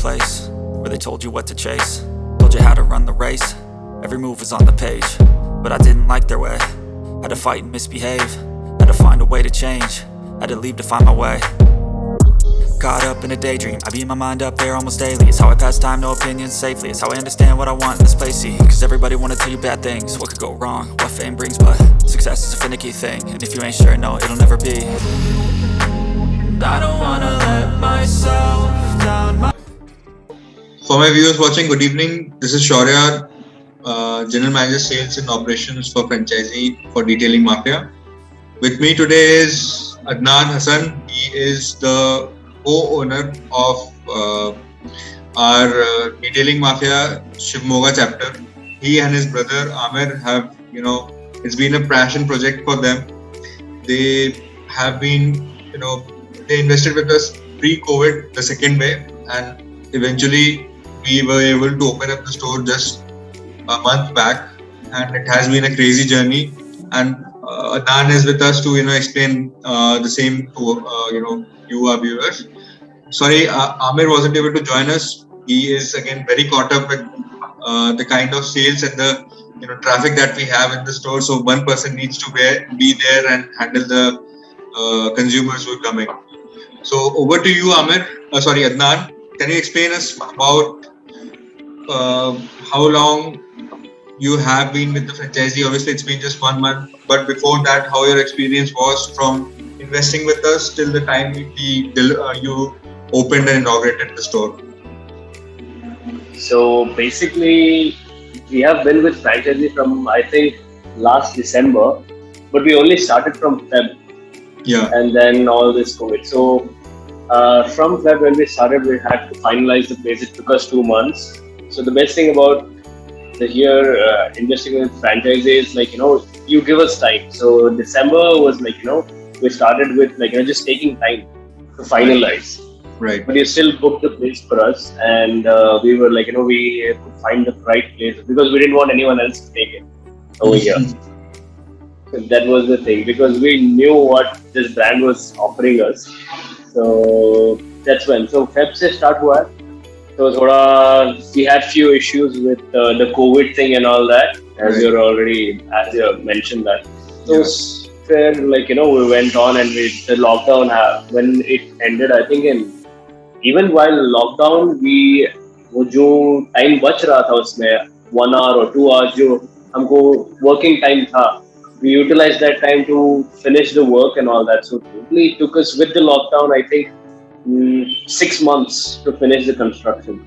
place where they told you what to chase, told you how to run the race. Every move was on the page, but I didn't like their way. Had to fight and misbehave, had to find a way to change, had to leave to find my way. Caught up in a daydream, I beat my mind up there almost daily. It's how I pass time, no opinions safely. It's how I understand what I want in this place, see. Cause everybody wanna tell you bad things, what could go wrong, what fame brings. But success is a finicky thing, and if you ain't sure, no, it'll never be. I don't wanna let myself down. For my viewers watching, good evening. This is Shaurya, General Manager Sales and Operations for Franchisee for Detailing Mafia. With me today is Adnan Hasan. He is the co-owner of our Detailing Mafia Shivamogga chapter. He and his brother Amir have, it's been a passion project for them. They have been, they invested with us pre-COVID, the second wave, and eventually we were able to open up the store just a month back, and it has been a crazy journey. And Adnan is with us to explain the same to you, our viewers. Sorry, Amir wasn't able to join us. He is again very caught up with the kind of sales and the traffic that we have in the store. So one person needs to be there and handle the consumers who are coming. So over to you, Adnan. Can you explain us about how long you have been with the franchisee? Obviously, it's been just 1 month, but before that, how your experience was from investing with us till the time you opened and inaugurated the store? So basically, we have been with franchisee from I think last December, but we only started from Feb. Yeah. And then all this COVID. So from Feb when we started, we had to finalize the place. It took us 2 months. So the best thing about investing with franchises, you give us time. So December was we started with just taking time to finalize. Right. But you still booked the place for us, and we were we could find the right place because we didn't want anyone else to take it over here. So that was the thing, because we knew what this brand was offering us. So that's when. So Feb se start hua. So we had few issues with the COVID thing and all that, as you mentioned that. So fair, we went on, and the lockdown when it ended, I think even while lockdown, वो जो time बच रहा था उसमें 1 hour or 2 hours जो हमको working time था, we utilized that time to finish the work and all that. So totally it took us with the lockdown, I think 6 months to finish the construction,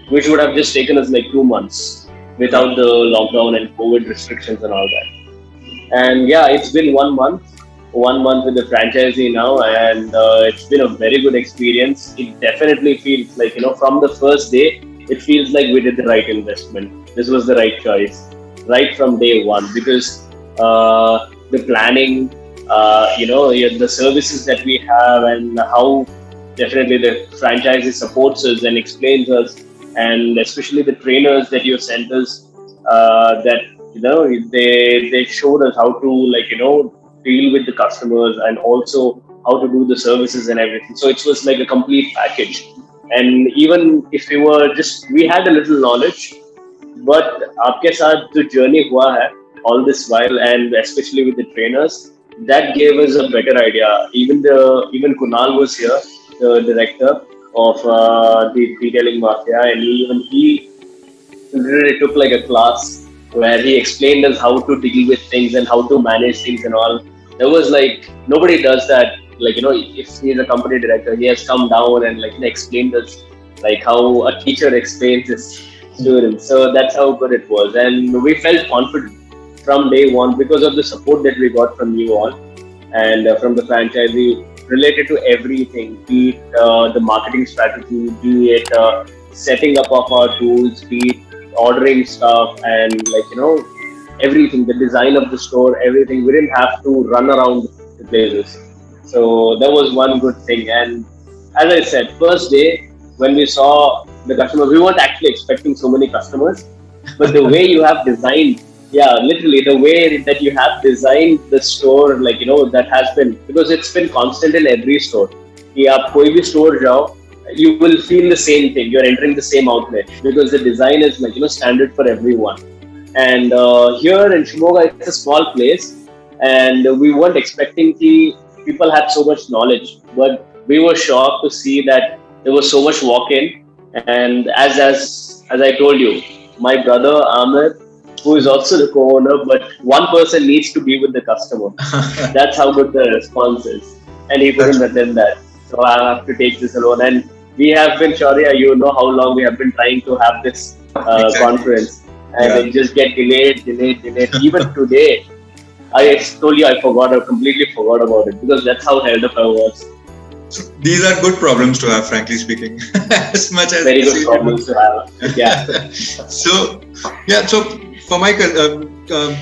which would have just taken us 2 months without the lockdown and COVID restrictions and all that. And yeah, it's been 1 month with the franchisee now, and it's been a very good experience. It definitely feels from the first day, it feels like we did the right investment. This was the right choice right from day one, because the planning, the services that we have, and how definitely the franchisee supports us and explains us, and especially the trainers that you sent us, that they showed us how to deal with the customers, and also how to do the services and everything. So it was like a complete package. And even if we had a little knowledge, but aapke saath jo journey hua hai all this while, and especially with the trainers, that gave us a better idea. Even Kunal was here, the director of the Detailing Mafia, and he really took a class where he explained us how to deal with things and how to manage things and all. There was nobody does that. If he's a company director, he has come down and explained us how a teacher explains his students. So that's how good it was, and we felt confident from day one because of the support that we got from you all and from the franchisee related to everything, be it the marketing strategy, be it setting up of our tools, be it ordering stuff, and everything, the design of the store, everything. We didn't have to run around the places. So that was one good thing. And as I said, first day when we saw the customers, we weren't actually expecting so many customers, but the way you have designed, literally the way that you have designed the store, that has been, because it's been constant in every store. कि आप कोई भी store जाओ, you will feel the same thing. You're entering the same outlet because the design is like, standard for everyone. And here in Shivamogga, it's a small place, and we weren't expecting people had so much knowledge, but we were shocked to see that there was so much walk-in. And as I told you, my brother Amir, who is also the co-owner, but one person needs to be with the customer. That's how good the response is, and he couldn't attend that, so I have to take this alone. And we have been, Shaurya, you know how long we have been trying to have this Exactly. conference, and Yeah. it just get delayed. Even today, I told you I completely forgot about it because that's how held up I was. So these are good problems to have, frankly speaking. As much as Very good problems to have. Yeah. So, yeah. So for my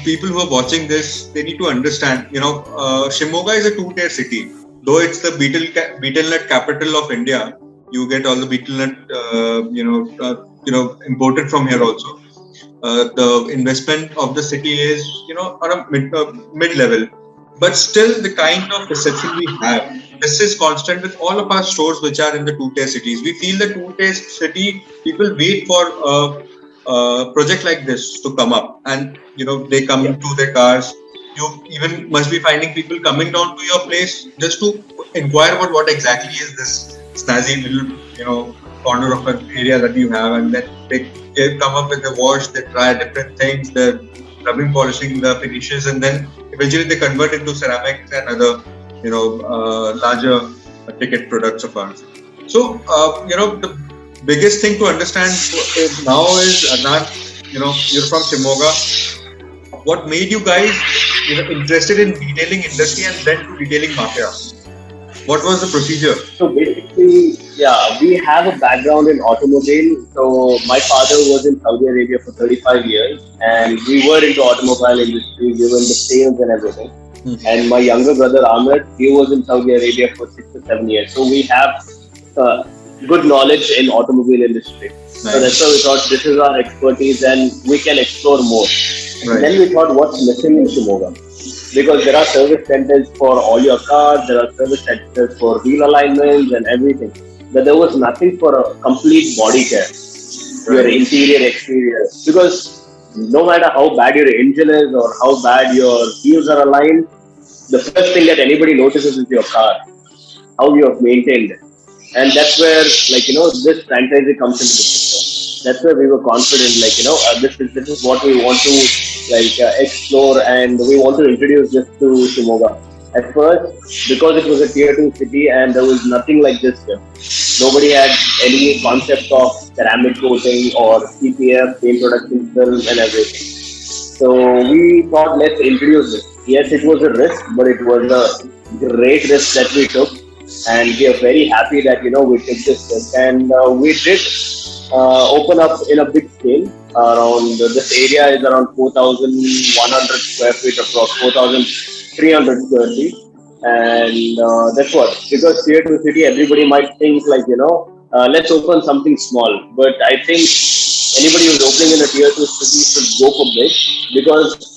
people who are watching this, they need to understand. Shivamogga is a two-tier city. Though it's the betel nut capital of India, you get all the betel nut, imported from here also. The investment of the city is, on a mid level, but still the kind of reception we have, this is constant with all of our stores which are in the two-tier cities. We feel the two-tier city people wait for a project like this to come up, and they come to their cars. You even must be finding people coming down to your place just to inquire about what exactly is this snazzy little corner of an area that you have, and then they come up with the wash, they try different things, they're rubbing, polishing the finishes, and then eventually they convert into ceramics and other larger ticket products of ours. So the biggest thing to understand now is, Adnan, you're from Shivamogga. What made you guys interested in detailing industry and then to detailing mafia? What was the procedure? So basically, yeah, we have a background in automobile. So my father was in Saudi Arabia for 35 years, and we were into automobile industry. We were in the sales and everything. Mm-hmm. And my younger brother Ahmed, he was in Saudi Arabia for 6 to 7 years. So we have good knowledge in automobile industry. Nice. So that's why we thought this is our expertise and we can explore more. Right. Then we thought, what's missing in Shivamogga? Because there are service centers for all your cars, there are service centers for wheel alignments and everything. But there was nothing for a complete body care, your interior, exterior. Because no matter how bad your engine is or how bad your wheels are aligned, the first thing that anybody notices is your car, how you have maintained it. And that's where, this franchisee comes into the picture. That's where we were confident, this is what we want to explore, and we want to introduce this to Shivamogga. At first, because it was a tier 2 city and there was nothing like this here. Nobody had any concept of ceramic coating or CPF, paint production film and everything. So we thought, let's introduce this. Yes, it was a risk, but it was a great risk that we took. And we are very happy that, we took this risk. And we did open up in a big scale. Around this area is around 4,100 square feet, across 4,300 square feet. And that's what, because tier 2 city, everybody might think let's open something small. But I think anybody who's opening in a tier 2 city should go for big, because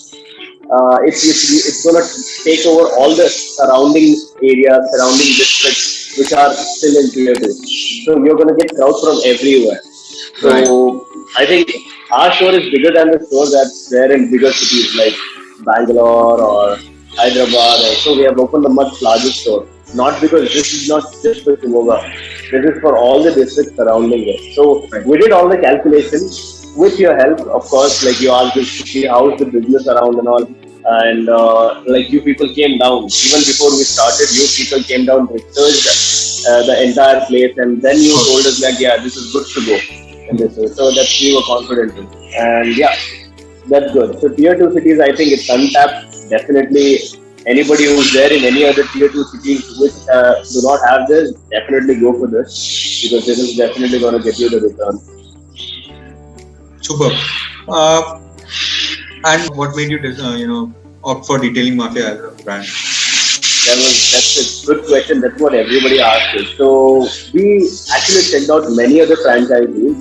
it's going to take over all the surrounding areas, surrounding districts, which are still in tier 2. So you're going to get crowds from everywhere. So right. I think our store is bigger than the store that's there in bigger cities like Bangalore or Hyderabad. So we have opened a much larger store. Not because this is not just for Shivamogga. This is for all the districts surrounding it. So right. We did all the calculations. With your help, of course, you asked us to see how's the business around and all. And you people came down. Even before we started, you people came down, researched the entire place, and then you told us yeah, this is good to go. And this is, so that we were confident in. And yeah, that's good. So tier 2 cities, I think it's untapped. Definitely, anybody who's there in any other tier 2 cities which do not have this, definitely go for this, because this is definitely going to get you the return. Super. And what made you, opt for Detailing Mafia as a brand? That's a good question. That's what everybody asks us. So we actually checked out many other franchisees,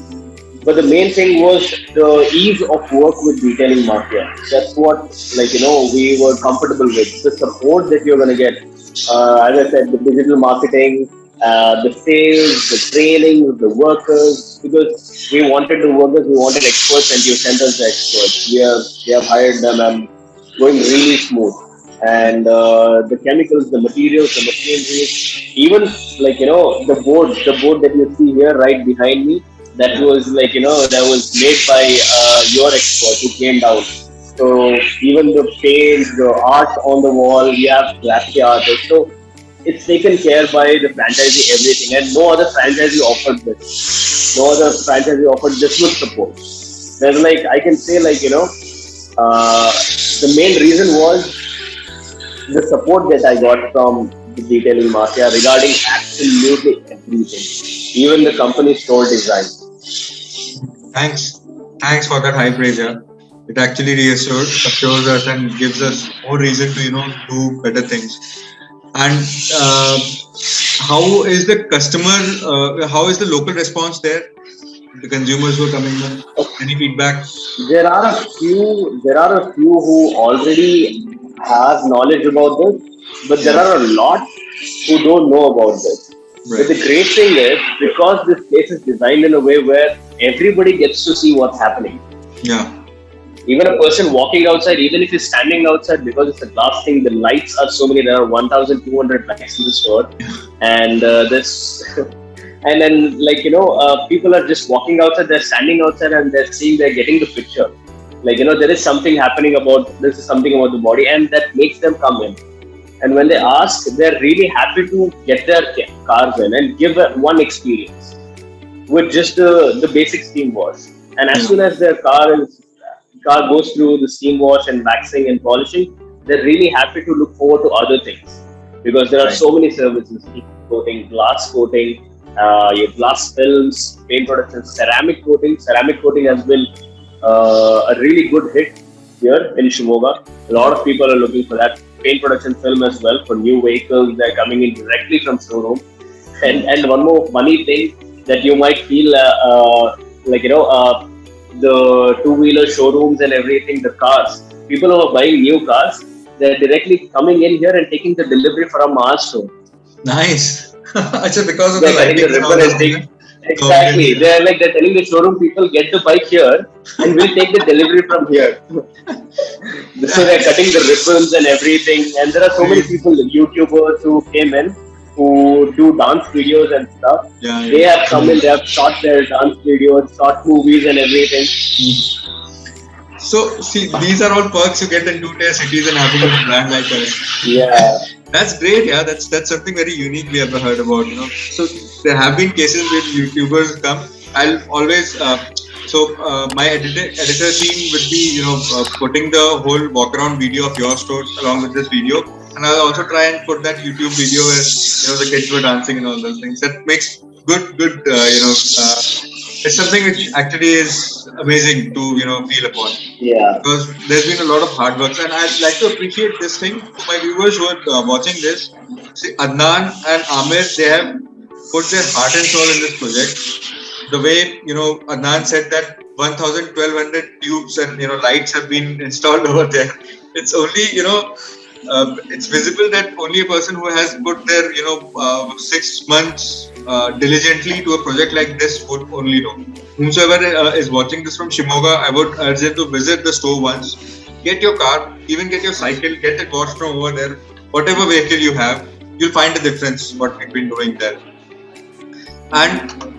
but the main thing was the ease of work with Detailing Mafia. That's what, we were comfortable with. The support that you're going to get. As I said, the digital marketing, the sales, the training, the workers, because we wanted the workers, we wanted experts, and you sent us the experts. We have hired them and going really smooth. And the chemicals, the materials, the machinery, even the board that you see here right behind me, that Yeah. was that was made by your expert who came down. So even the paint, the art on the wall, we have graphic artists. So it's taken care by the franchisee, everything, and no other franchisee offered this. No other franchisee offered this much support. There's I can say uh, the main reason was the support that I got from the Detailing Mafia regarding absolutely everything, even the company store design. Thanks. Thanks for that high praise. Yeah. It actually assures us and gives us more reason to do better things. And how is the customer? How is the local response there? The consumers who are coming in. Any feedback? There are a few who already have knowledge about this, but there Yeah. are a lot who don't know about this. But Right. the great thing is, because this place is designed in a way where everybody gets to see what's happening. Yeah. Even a person walking outside, even if he's standing outside, because it's a glass thing, the lights are so many. There are 1,200 lights in the store, and this, and then people are just walking outside. They're standing outside and they're seeing. They're getting the picture. There is something happening about this is something about the body, and that makes them come in. And when they ask, they're really happy to get their cars in and give one experience with just the basic steam wash. And as Yeah. soon as their car goes through the steam wash and waxing and polishing, they're really happy to look forward to other things because there are Right. so many services: coating, glass coating, your glass films, paint production, ceramic coating. Ceramic coating has been a really good hit here in Shivamogga. A lot of people are looking for that. Paint production film as well for new vehicles. They're coming in directly from showroom. And one more funny thing that you might feel the two-wheeler showrooms and everything, the cars. People who are buying new cars, they're directly coming in here and taking the delivery from our store. Nice. Actually, because of the They're cutting the lightings and all ribbon those and things. take So we didn't exactly. They're telling the showroom people get the bike here and we'll take the delivery from here. So they're cutting the ribbons and everything. And there are so many Great. people, YouTubers who came in who do dance videos and stuff. Yeah, They yeah. have come in, they have shot their dance videos, shot movies and everything. So, see, these are all perks you get in two-tier cities and having a brand like us. Yeah. That's great, yeah. That's something very unique we ever heard about, So there have been cases where YouTubers come. I'll always my editor team would be putting the whole walk around video of your store along with this video, and I'll also try and put that YouTube video where the kids were dancing and all those things. That makes good it's something which actually is amazing to feel upon, Yeah. because there's been a lot of hard work, and I'd like to appreciate this thing to my viewers who are watching this. See, Adnan and Amir, they have put their heart and soul in this project. The way Adnan said that 1,200 tubes and lights have been installed over there. It's only it's visible that only a person who has put their 6 months diligently to a project like this would only know. Whomsoever is watching this from Shivamogga, I would urge them to visit the store once. Get your car, even get your cycle, get it washed from over there. Whatever vehicle you have, you'll find the difference what we've been doing there. And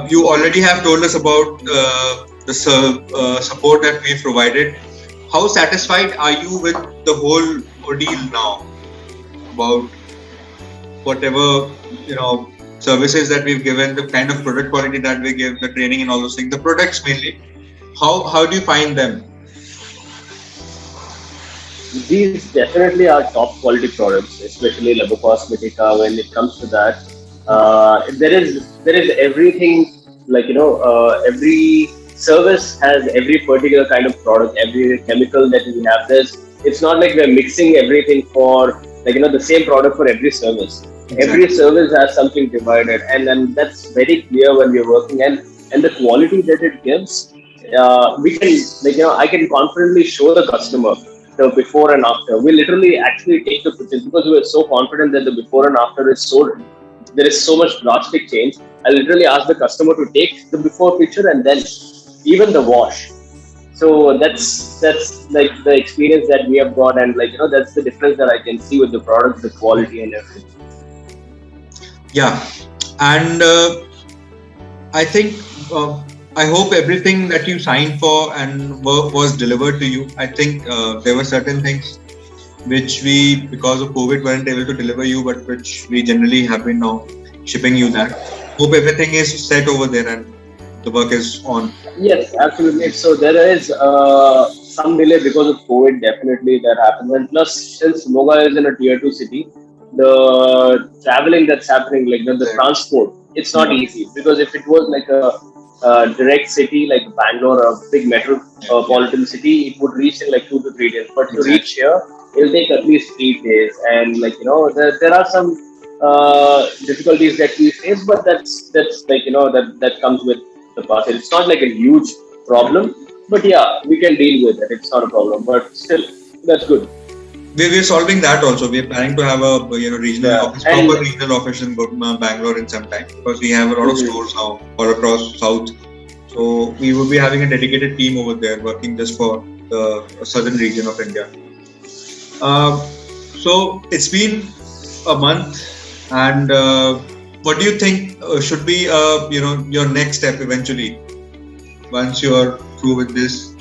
you already have told us about the support that we've provided. How satisfied are you with the whole ordeal now? About whatever services that we've given, the kind of product quality that we give, the training and all those things, the products mainly. How do you find them? These definitely are top quality products, especially Labo Cosmetica. When it comes to that, there is everything, every service has every particular kind of product, every chemical that we have. It's not like we're mixing everything for the same product for every service. Exactly. Every service has something divided, and then that's very clear when we're working, and the quality that it gives. We can I can confidently show the customer the before and after. We literally actually take the pictures because we are so confident that the before and after is so there is so much drastic change. I literally ask the customer to take the before picture and then even the wash. So that's like the experience that we have got, and like that's the difference that I can see with the product, the quality and everything. Yeah, and I think I hope everything that you signed for and was delivered to you. I think there were certain things which we, because of COVID, weren't able to deliver you, but which we generally have been now shipping you that. Hope everything is set over there and the work is on. Yes, absolutely. So there is some delay because of COVID. Definitely that happens, and plus since Moga is in a tier 2 city, the traveling that's happening, like the transport, it's not easy, because if it was like a direct city like Bangalore, a big metropolitan city, it would reach in like 2 to 3 days. But to reach here, it'll take at least 3 days, and there are some difficulties that we face, but that's like that comes with the parcel. It's not like a huge problem, but yeah, we can deal with it. It's not a problem, but still, that's good. We're solving that also. We're planning to have a regional office, proper regional office in Bangalore in some time, because we have a lot of stores now all across South. So we will be having a dedicated team over there working just for the southern region of India. So it's been a month, and what do you think should be your next step eventually once you're through with this?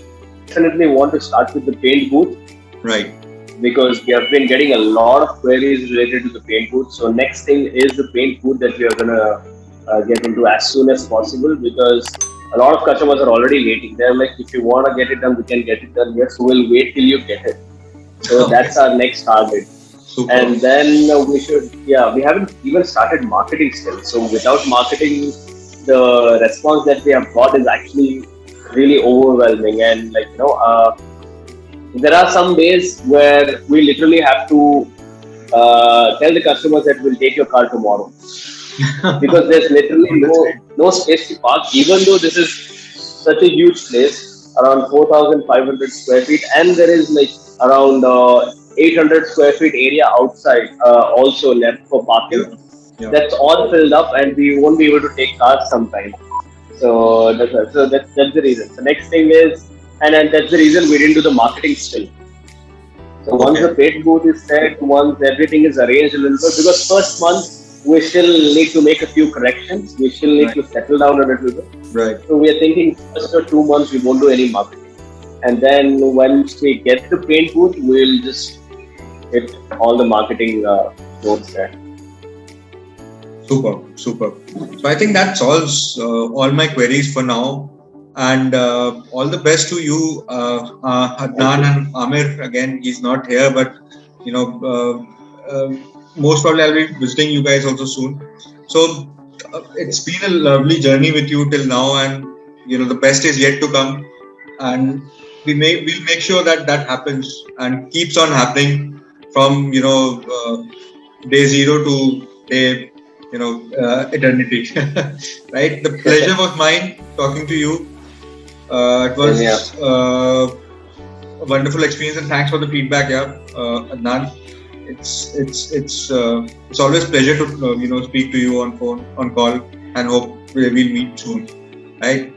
Definitely want to start with the paint booth, right? Because we have been getting a lot of queries related to the paint booth. So next thing is the paint booth that we are gonna get into as soon as possible, because a lot of customers are already waiting. They're like, if you want to get it done, we can get it done. Yes, we'll wait till you get it. So that's our next target. Super. And then we haven't even started marketing still. So without marketing, the response that we have got is actually really overwhelming. And there are some days where we literally have to tell the customers that we'll take your car tomorrow, because there's literally no space to park, even though this is such a huge place, around 4,500 square feet, and there is like around 800 square feet area outside also left for parking. Yeah. That's all filled up, and we won't be able to take cars sometime. So that's the reason. The next thing is, and that's the reason we didn't do the marketing still. So once the paint booth is set, once everything is arranged a little bit, because first month we still need to make a few corrections. We still need to settle down a little bit. Right. So we are thinking first or 2 months we won't do any marketing. And then once we get the paint booth, we'll just hit all the marketing notes there. Super. So I think that solves all my queries for now. And all the best to you, Adnan and Amir. Again, he's not here, but most probably I'll be visiting you guys also soon. So it's been a lovely journey with you till now, and the best is yet to come. And we'll make sure that happens and keeps on happening from day zero to day eternity. Right? The pleasure was mine talking to you. It was a wonderful experience, and thanks for the feedback, Adnan. It's always a pleasure to speak to you on phone, on call, and hope we'll meet soon, right?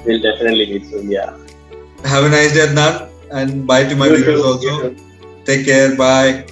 We'll definitely meet soon. Yeah. Have a nice day, Adnan, and bye to my viewers also. Take care. Bye.